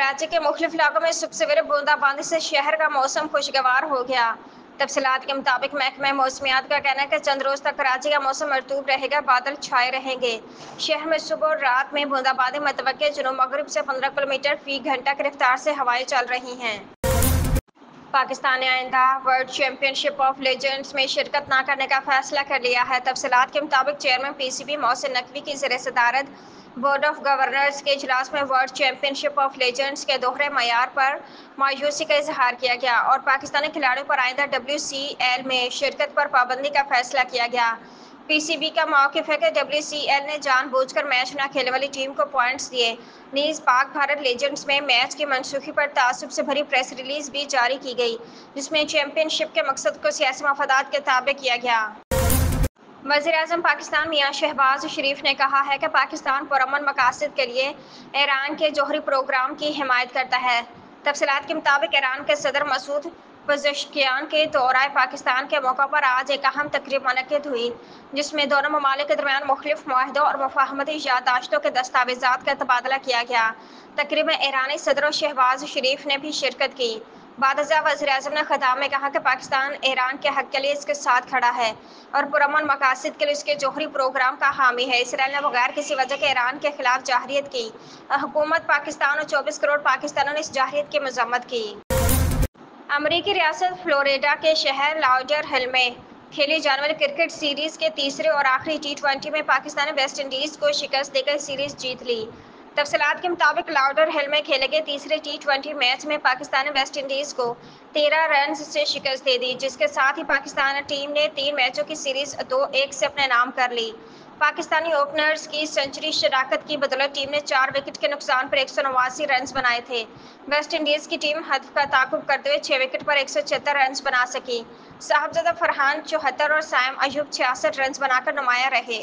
कराची के मुख्तलिफ इलाकों में सुबह सवेरे बूंदाबांदी से शहर का मौसम खुशगवार हो गया। तफसीलात के मुताबिक महकमा मौसमियात का कहना है कि चंद रोज तक कराची का मौसम मरतूब रहेगा, बादल छाए रहेंगे। शहर में सुबह और रात में बूंदाबांदी मतवक्के, जुनूब मगरिब से 15 किलोमीटर फी घंटा की रफ्तार से हवाएं चल रही हैं। पाकिस्तान ने आइंदा वर्ल्ड चैंपियनशिप ऑफ लेजेंड्स में शिरकत न करने का फैसला कर लिया है। तफसीलात के मुताबिक चेयरमैन पीसीबी मोहसिन नकवी की ज़ेर-ए-सदारत बोर्ड ऑफ गवर्नर्स के इजलास में वर्ल्ड चैंपियनशिप ऑफ लेजेंड्स के दोहरे मयार पर मायूसी का इजहार किया गया और पाकिस्तानी खिलाड़ियों पर आइंदा WCL में शिरकत पर पाबंदी का फैसला किया गया। पीसीबी का मौक़िफ़ है कि WCL ने जानबूझकर मैच न खेलने वाली टीम को पॉइंट्स दिए। नीज़ पाक भारत लेजेंड्स में मैच की मनसूखी पर तासुब से भरी प्रेस रिलीज भी जारी की गई, जिसमें चैंपियनशिप के मकसद को सियासी मफादात के ताबे किया गया। वज़ीर-ए-आज़म पाकिस्तान मियां शहबाज शरीफ ने कहा है कि पाकिस्तान पुरअमन मकासद के लिए ईरान के जौहरी प्रोग्राम की हिमायत करता है। तफसीलात के मुताबिक ईरान के सदर मसूद पज़ेश्कियान के दौराए पाकिस्तान के मौका पर आज एक अहम तकरीब मुनक्किद हुई, जिसमें दोनों ममालिक के दरमियान मुख्तलिफ मुआहदों और मुफाहमती याददाश्तों के दस्तावेज़ात का तबादला किया गया। तकरीब में ईरानी सदर शहबाज शरीफ ने भी शिरकत की। बादशाह वज़ीर-ए-आज़म ने खिताब में कहा कि पाकिस्तान ईरान के हक़ के लिए इसके साथ खड़ा है और पुरअमन मकासद के लिए उसके जौहरी प्रोग्राम का हामी है। इसराइल ने बगैर किसी वजह के ईरान के खिलाफ जाहिरियत की। हुकूमत पाकिस्तान और 24 करोड़ पाकिस्तानियों ने इस जाहिरियत की मज़म्मत की। अमरीकी रियासत फ्लोरिडा के शहर लाउडर हिल में खेली जाने वाली क्रिकेट सीरीज़ के तीसरे और आखिरी T20 में पाकिस्तान ने वेस्ट इंडीज़ को शिकस्त देकर सीरीज़ जीत ली। तफसीलात के मुताबिक लाउडर हिल में खेले गए तीसरे T20 मैच में पाकिस्तान ने वेस्ट इंडीज़ को 13 रन से शिकस्त दे दी, जिसके साथ ही पाकिस्तान टीम ने 3 मैचों की सीरीज़ 2-1 से अपने नाम कर ली। पाकिस्तानी ओपनर्स की सेंचुरी शराकत की बदौलत टीम ने 4 विकेट के नुकसान पर 189 रन बनाए थे। वेस्ट इंडीज़ की टीम हदफ का ताक़ुब करते हुए 6 विकेट पर 176 रन बना सकी। साहबजादा फरहान 74 और साइम अयूब 66 रन बनाकर नुमाया रहे।